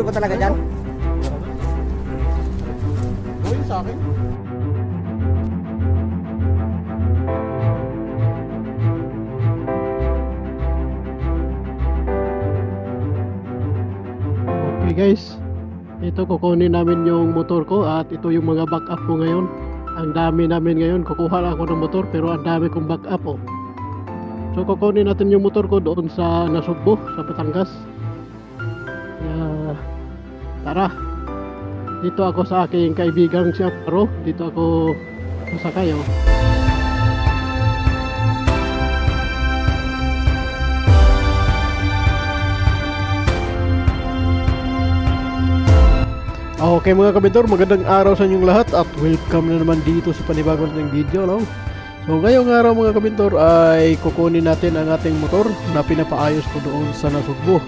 sigurado ka talaga dyan? Gawin sa akin. Okay guys, ito kukunin namin yung motor ko at ito yung mga backup ko ngayon. Ang dami namin ngayon, kukuha lang ako ng motor pero ang dami kong backup oh. So kukunin natin yung motor ko doon sa Nasugbo, sa Batangas. Kaya tara, dito ako sa aking kaibigang si Aparo, dito ako sasakay oh. Okay mga kabidor, magandang araw sa inyong lahat at welcome na naman dito sa panibagong nating video no? So ngayong araw mga kabidor ay kukunin natin ang ating motor na pinapaayos ko doon sa Nasugbo.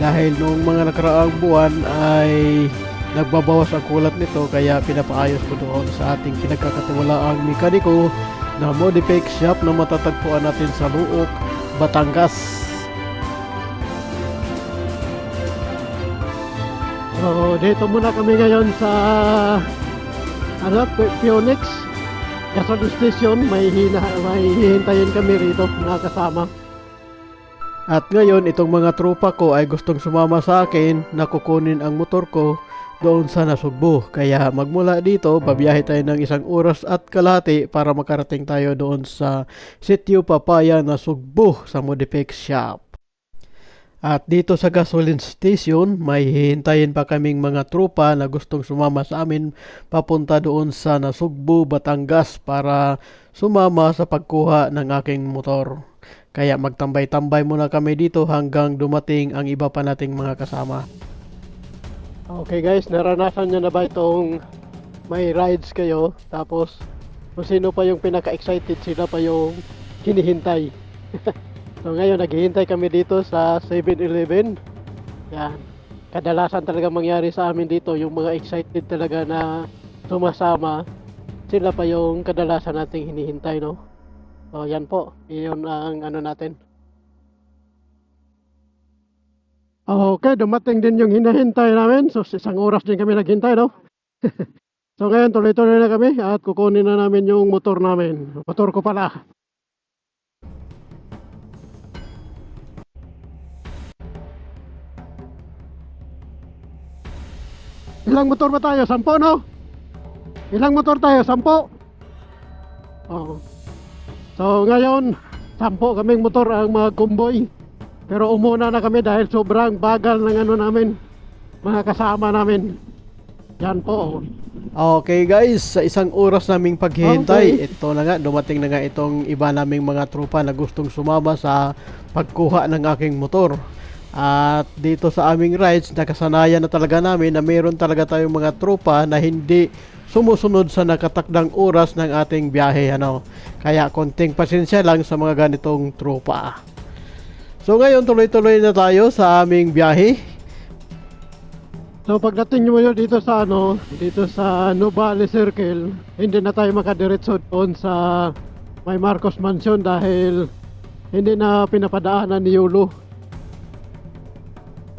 Dahil noong mga nakaraang buwan ay nagbabawas ang kulat nito kaya pinapaayos ko doon sa ating pinagkakatiwalaang mekaniko na Modifix Shop na matatagpuan natin sa Luok, Batangas. So, dito muna kami ngayon sa Phoenix Gasoline Station. May hihintayin kami rito mga kasama. At ngayon itong mga tropa ko ay gustong sumama sa akin na kukunin ang motor ko doon sa Nasugbo. Kaya magmula dito babiyahe tayo ng 1 oras at kalahati para makarating tayo doon sa Sitio Papaya, Nasugbo sa Modifix Shop. At dito sa gasoline station, may hihintayin pa kaming mga tropa na gustong sumama sa amin papunta doon sa Nasugbo, Batangas para sumama sa pagkuha ng aking motor. Kaya magtambay-tambay muna kami dito hanggang dumating ang iba pa nating mga kasama. Okay guys, naranasan nyo na ba itong may rides kayo? Tapos kung sino pa yung pinaka-excited, sila pa yung hinihintay. So ngayon naghihintay kami dito sa 7-Eleven. Yan. Kadalasan talaga mangyari sa amin dito, yung mga excited talaga na sumasama, sila pa yung kadalasan nating hinihintay, no? So yan po, yun ang ano natin. Okay, dumating din yung hinahintay namin. So 1 oras din kami naghintay, no? So ngayon tuloy-tuloy na kami at kukunin na namin yung motor namin. Motor ko pala. Ilang motor ba tayo? 10, no? Ilang motor tayo? 10? Oo. So ngayon 10 kaming motor ang mga kumboy. Pero umuna na kami dahil sobrang bagal ng ano namin, mga kasama namin. Yan po. Okay guys, sa 1 oras naming paghihintay, okay, ito na nga, dumating na nga itong iba naming mga tropa na gustong sumama sa pagkuha ng aking motor. At dito sa aming rides, nakasanayan na talaga namin na meron talaga tayong mga tropa na hindi sumusunod sa nakatakdang oras ng ating biyahe, ano. Kaya konting pasensya lang sa mga ganitong tropa. So ngayon tuloy-tuloy na tayo sa aming biyahe. So pagdating nyo dito sa dito sa Nubali Circle, hindi na tayo makadiretso doon sa may Marcos Mansion dahil hindi na pinapadaanan ni Yulo.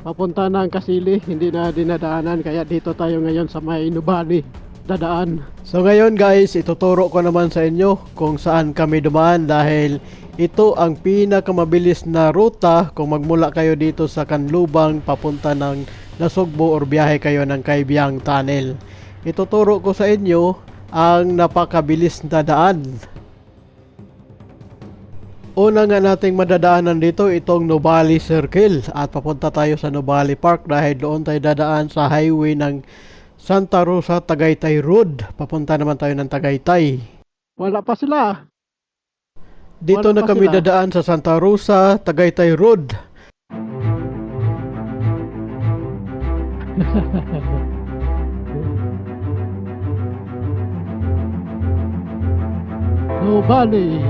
Papunta na ang Kasili, hindi na dinadaanan, kaya dito tayo ngayon sa may Nubali dadaan. So ngayon guys, ituturo ko naman sa inyo kung saan kami dumaan dahil ito ang pinakamabilis na ruta kung magmula kayo dito sa Kanlubang papunta ng Nasugbo or biyahe kayo ng Kaibiyang Tunnel. Ituturo ko sa inyo ang napakabilis na daan. Una nga nating madadaanan dito itong Nubali Circle at papunta tayo sa Nubali Park dahil doon tayo dadaan sa highway ng Santa Rosa Tagaytay Road. Papunta naman tayo ng Tagaytay. Wala pa sila. Dito na kami dadaan sa Santa Rosa Tagaytay Road. Nubali.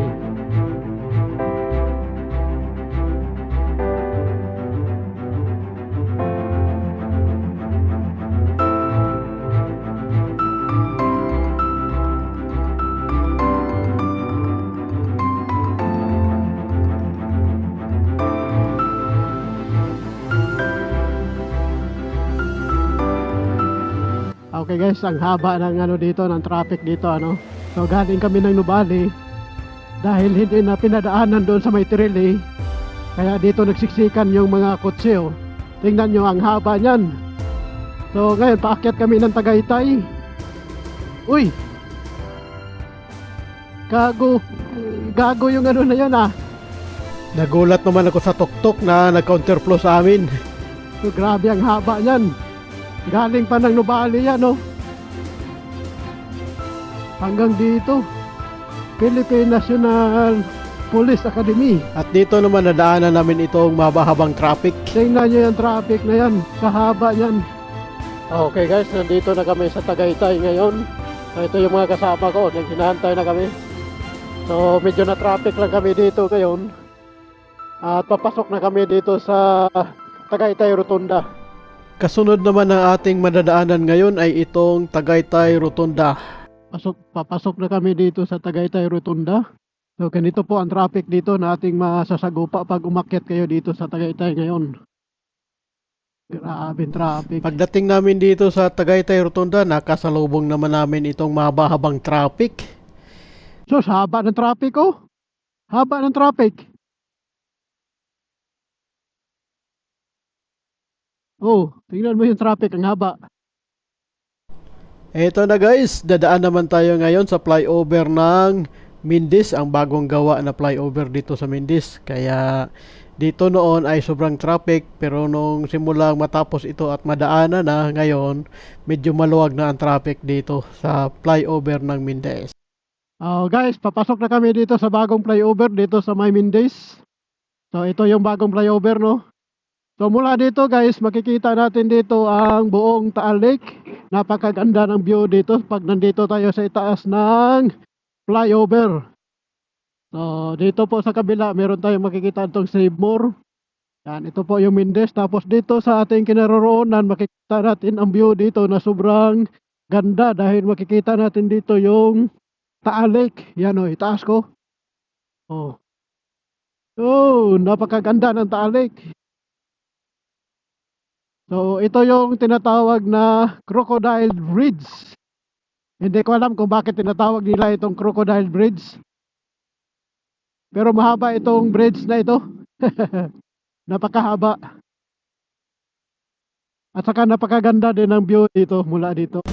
Okay guys, ang haba ng ano dito, ng traffic dito ano. So galing kami ng Nubali dahil hindi na pinadaanan doon sa may Tirili. Kaya dito nagsiksikan yung mga kotse oh. Tingnan nyo ang haba niyan. So ngayon paakyat kami ng Tagaytay. Uy! Gago yung ano na yun ah. Nagulat naman ako sa tuktok na nag-counterflow sa amin. So grabe ang haba niyan. Galing pa ng Nubali yan oh. Hanggang dito Philippine National Police Academy. At dito naman nadaanan namin itong mabahabang traffic. Tingnan nyo yung traffic na yan, kahaba yan. Okay guys, nandito na kami sa Tagaytay ngayon. So ito yung mga kasama ko, hinahantay na kami. So medyo na traffic lang kami dito ngayon. At papasok na kami dito sa Tagaytay Rotunda. Kasunod naman ng ating madadaanan ngayon ay itong Tagaytay Rotunda. Papasok na kami dito sa Tagaytay Rotunda. So ganito po ang traffic dito na ating masasagupa pag umakyat kayo dito sa Tagaytay ngayon. Grabing traffic. Pagdating namin dito sa Tagaytay Rotunda, nakasalubong naman namin itong mabahabang traffic. So haba ng traffic oh. Haba ng traffic. Oh, tingnan mo yung traffic, ang haba. Eto na guys, dadaan naman tayo ngayon sa flyover ng Mindis, ang bagong gawa na flyover dito sa Mindis. Kaya dito noon ay sobrang traffic, pero nung simulang matapos ito at madaanan na ngayon, medyo maluwag na ang traffic dito sa flyover ng Mindis. Oh guys, papasok na kami dito sa bagong flyover dito sa may Mindis. So ito yung bagong flyover no. So mula dito guys, makikita natin dito ang buong Taal Lake. Napakaganda ng view dito pag nandito tayo sa itaas ng flyover. So dito po sa kabila, meron tayong makikita itong Save More. Yan, ito po yung Mindis. Tapos dito sa ating kinaroroonan, makikita natin ang view dito na sobrang ganda dahil makikita natin dito yung Taal Lake. Yan o, itaas ko. Oh, napakaganda ng Taal Lake. So ito yung tinatawag na Crocodile Bridge. Hindi ko alam kung bakit tinatawag nila itong Crocodile Bridge. Pero mahaba itong bridge na ito. Napakahaba. At saka napakaganda din ang view dito mula dito.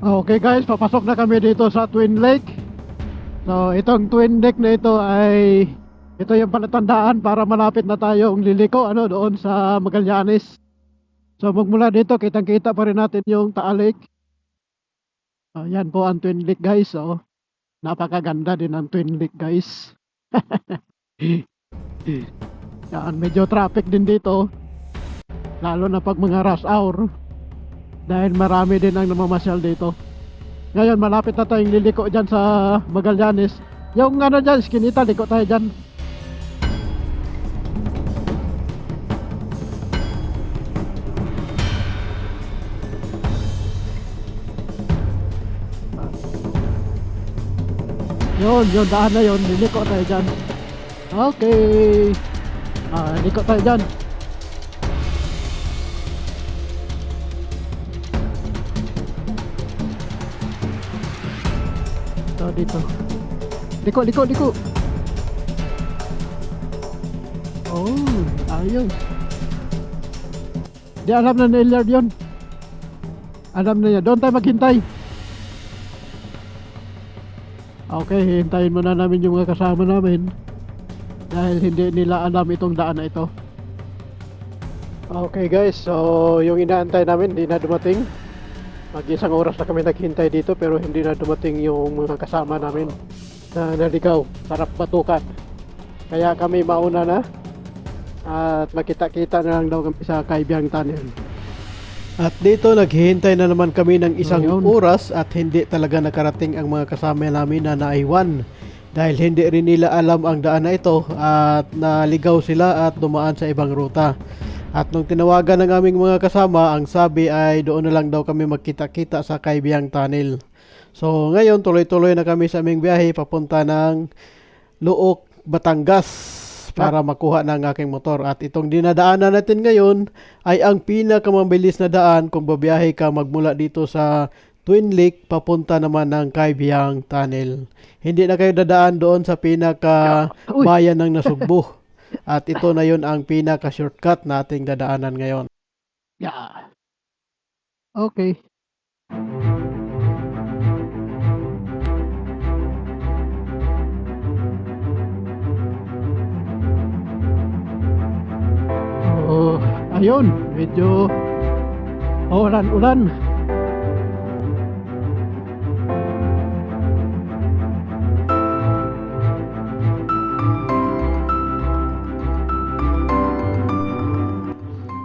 Okay guys, papasok na kami dito sa Twin Lake. So itong Twin Lake na ito ay ito yung palatandaan para malapit na tayong liliko doon sa Magallanes. So magmula dito kitang-kita pa rin natin yung Taal Lake. So yan po ang Twin Lake guys. So napakaganda din ang Twin Lake guys. Yan, medyo traffic din dito. Lalo na pag mga rush hour. Dahil marami din ang namamasyal dito. Ngayon malapit na tayong liliko dyan sa Magallanes. Yung dyan, Skinita, liko tayo dyan. Yun, daan na yun, liliko tayo dyan. Okay. Liko tayo dyan. Dito. Liko. Oh, ayos. Di alam na ni Elyard yun. Alam na niya. Doon tayo maghintay. Okay, hintayin muna namin yung mga kasama namin. Dahil hindi nila alam itong daan na ito. Okay guys, so yung inaantay namin hindi na dumating. Mag-isang oras na kami naghintay dito pero hindi na dumating yung mga kasama namin na naligaw, sarap batukan. Kaya kami mauna na at makita-kita na lang daw kami sa Kaibiyang Tunnel. At dito naghihintay na naman kami ng isang oras at hindi talaga nakarating ang mga kasama namin na naiwan. Dahil hindi rin nila alam ang daan na ito at naligaw sila at dumaan sa ibang ruta. At nung tinawagan ng aming mga kasama, ang sabi ay doon na lang daw kami magkita-kita sa Kaibiyang Tunnel. So ngayon tuloy-tuloy na kami sa aming biyahe papunta ng Luok, Batangas para makuha ng aking motor. At itong dinadaanan natin ngayon ay ang pinakamabilis na daan kung babiyahe ka magmula dito sa Twin Lake papunta naman ng Kaibiyang Tunnel. Hindi na kayo dadaan doon sa pinaka bayan ng Nasugbo. At ito na yon ang pinaka shortcut nating dadaanan ngayon. Yeah. Okay. Oh, ayun, medyo ulan-ulan.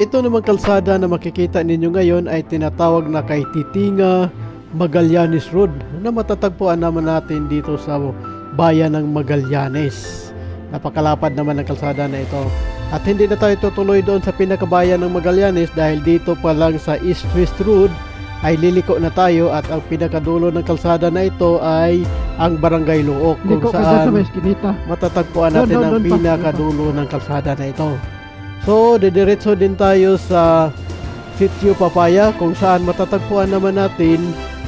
Ito namang kalsada na makikita ninyo ngayon ay tinatawag na kay Titinga Magallanes Road na matatagpuan naman natin dito sa bayan ng Magallanes. Napakalapad naman ng kalsada na ito. At hindi na tayo tutuloy doon sa pinakabayan ng Magallanes dahil dito pa lang sa East-West Road ay liliko na tayo at ang pinakadulo ng kalsada na ito ay ang Barangay Luok kung saan matatagpuan natin ang pinakadulo ng kalsada na ito. So, didiretso din tayo sa Sitio Papaya kung saan matatagpuan naman natin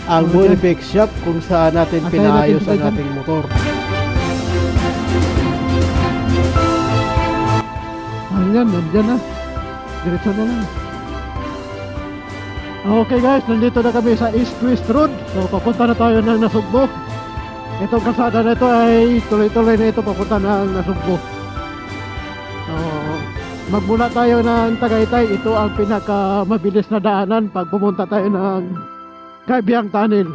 ang Bonifex Shop kung saan natin pinaayos ang ating motor. Ayan, nandiyan na. Diretso na lang. Okay guys, nandito na kami sa East-West Road. So, papunta na tayo ng Nasugbo. Itong kalsada na ito ay tuloy-tuloy na ito papunta ng Nasugbo. So, magmula tayo ng Tagaytay, ito ang pinakamabilis na daanan pag pumunta tayo ng Kaibiyang Tunnel.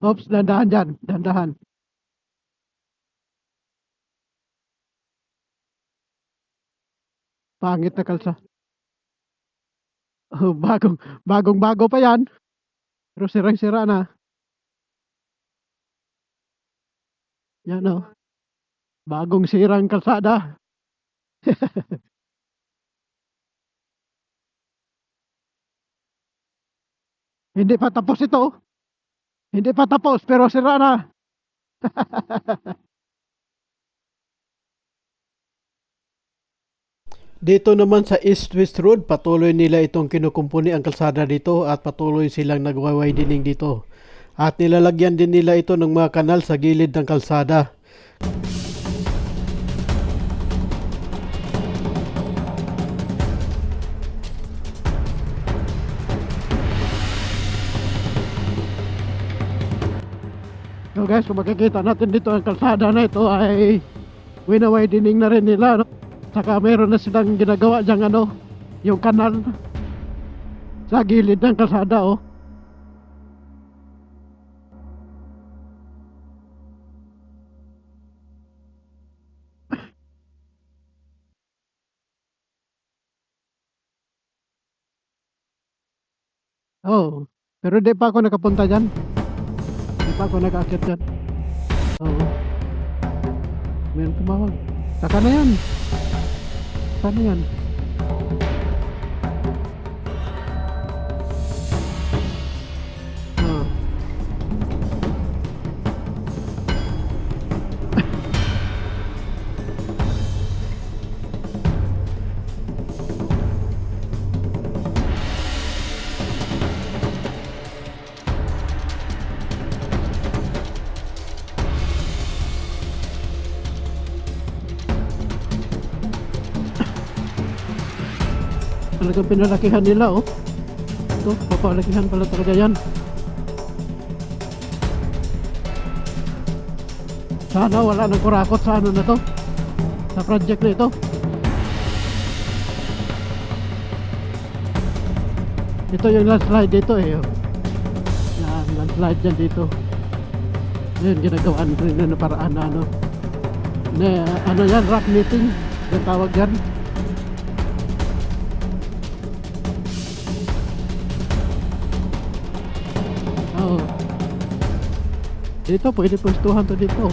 Oops, dandahan dyan, dandahan. Pangit na kalsa. Oh, bagong-bago pa yan. Pero sirang-sira na. Yan o. Bagong sirang kalsada. Hindi pa tapos ito. Hindi pa tapos pero sira na. Dito naman sa East-West Road, patuloy nila itong kinukumpuni ang kalsada dito at patuloy silang nagwa-widening dito. At nilalagyan din nila ito ng mga kanal sa gilid ng kalsada. So guys, kung makikita natin dito ang kalsada na ito ay wina-widening na rin nila, no? Saka meron na silang ginagawa dyan yung kanal sa gilid ng kalsada oh. Oh, pero di pa ako nakapunta dyan. Di pa ako nag-akit dyan. Oo. Meron tumawag. Saka na yan. Saan yan? Ah. Talagang pinalakihan nila oh. Ito, papalakihan pala talaga yan. Sana wala nang kurakot sa ano na to, sa project na ito. Ito yung landslide dito eh oh. Yan, landslide dyan dito. Yan, ginagawaan rin na paraan na ano yan, rock knitting yung tawag yan. Dito, pwede pwestuhan to dito.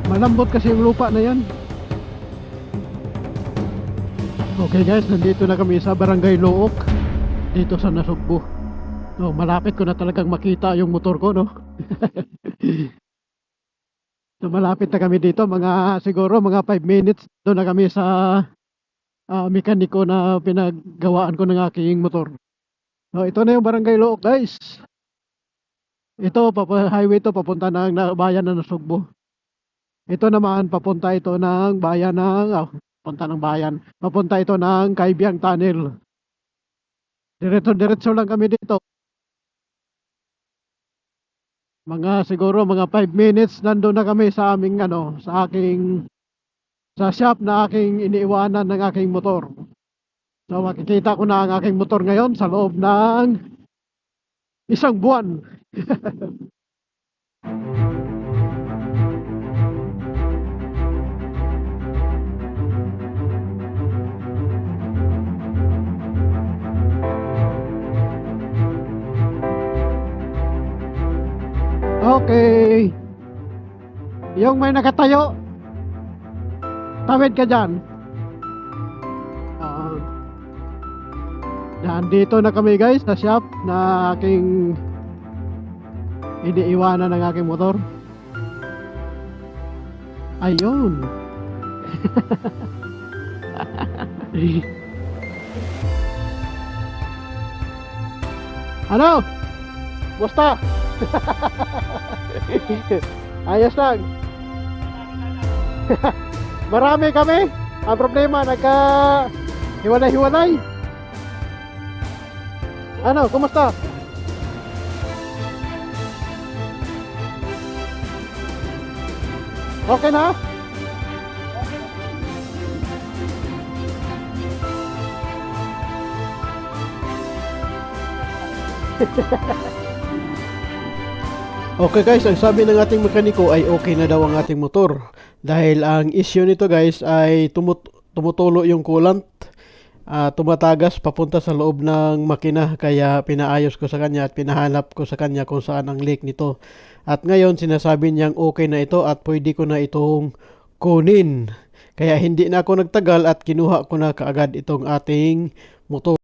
Malambot kasi yung lupa na yan. Okay guys, nandito na kami sa Barangay Look dito sa Nasugbu. So, malapit ko na talagang makita yung motor ko, no? So, malapit na kami dito, siguro mga 5 minutes doon na kami sa mekaniko na pinaggawaan ko ng aking motor. So, ito na yung Barangay Look guys. Ito, highway to papunta ng bayan ng Nasugbu. Ito naman, papunta ito ng bayan papunta ito ng Kaibiyang Tunnel. Diretso lang kami dito. Siguro mga 5 minutes nandun na kami sa aming sa shop na aking iniiwanan ng aking motor. So makikita ko na ang aking motor ngayon sa loob ng 1 buwan. Okay. Yung may nakatayo, tawid ka dyan. Nandito na kami guys sa shop na aking iniiwanan ng aking motor. Ayun. Ano? Basta? Ayos lang. Marami kami. Ang problema, hiwalay-hiwalay. Ano, kumusta? Okay na? Okay guys, ang sabi ng ating mekaniko ay okay na daw ang ating motor. Dahil ang issue nito guys ay tumutulo yung coolant. Tumatagas papunta sa loob ng makina. Kaya pinaayos ko sa kanya at pinahanap ko sa kanya kung saan ang leak nito. At ngayon sinasabi niyang okay na ito at pwede ko na itong kunin. Kaya hindi na ako nagtagal at kinuha ko na kaagad itong ating motor.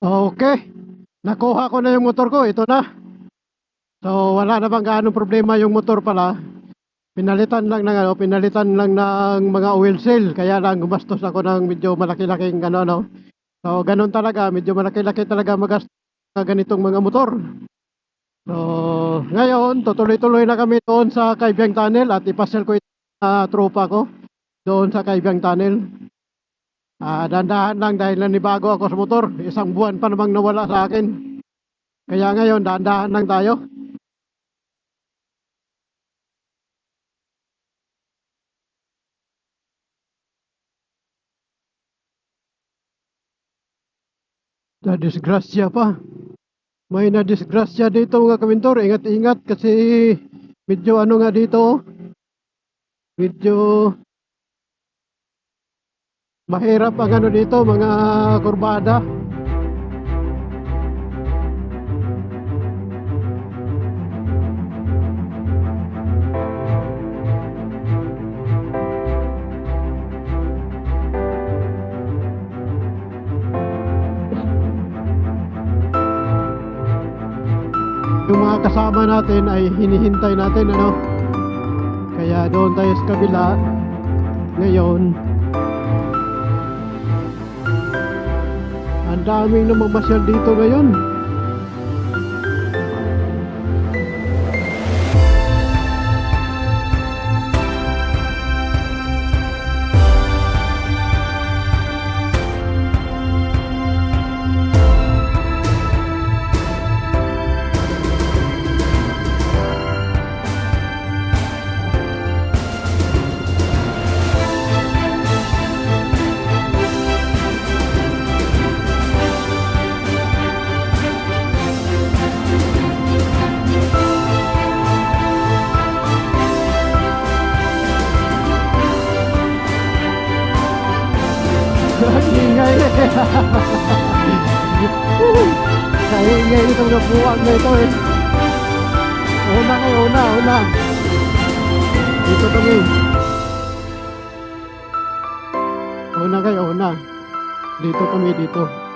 Okay. Nakuha ko na yung motor ko. Ito na. So wala na bang gaanong problema yung motor pala. Pinalitan lang ng mga oil seal. Kaya lang gumastos ako ng medyo malaki-laking no. So ganun talaga, medyo malaki-laki talaga magastos ng ganitong mga motor. So ngayon, tutuloy-tuloy na kami doon sa Kaibiyang Tunnel at ipasyal ko yung tropa ko doon sa Kaibiyang Tunnel. Dandahan lang dahil nanibago ako sa motor. 1 buwan pa namang nawala sa akin. Kaya ngayon, dandahan lang tayo. Nadisgrasya pa. May nadisgrasya dito mga kamintor. Ingat-ingat kasi medyo nga dito. Medyo mahirap ang dito, mga kurbada. Yung mga kasama natin ay hinihintay natin Kaya doon tayo sa kabila ngayon. Ang daming namamasyal dito ngayon. Kaya ingay nito mga buwag na ito eh. Una kayo, una. Dito kami. Una kayo, una. Dito kami, dito.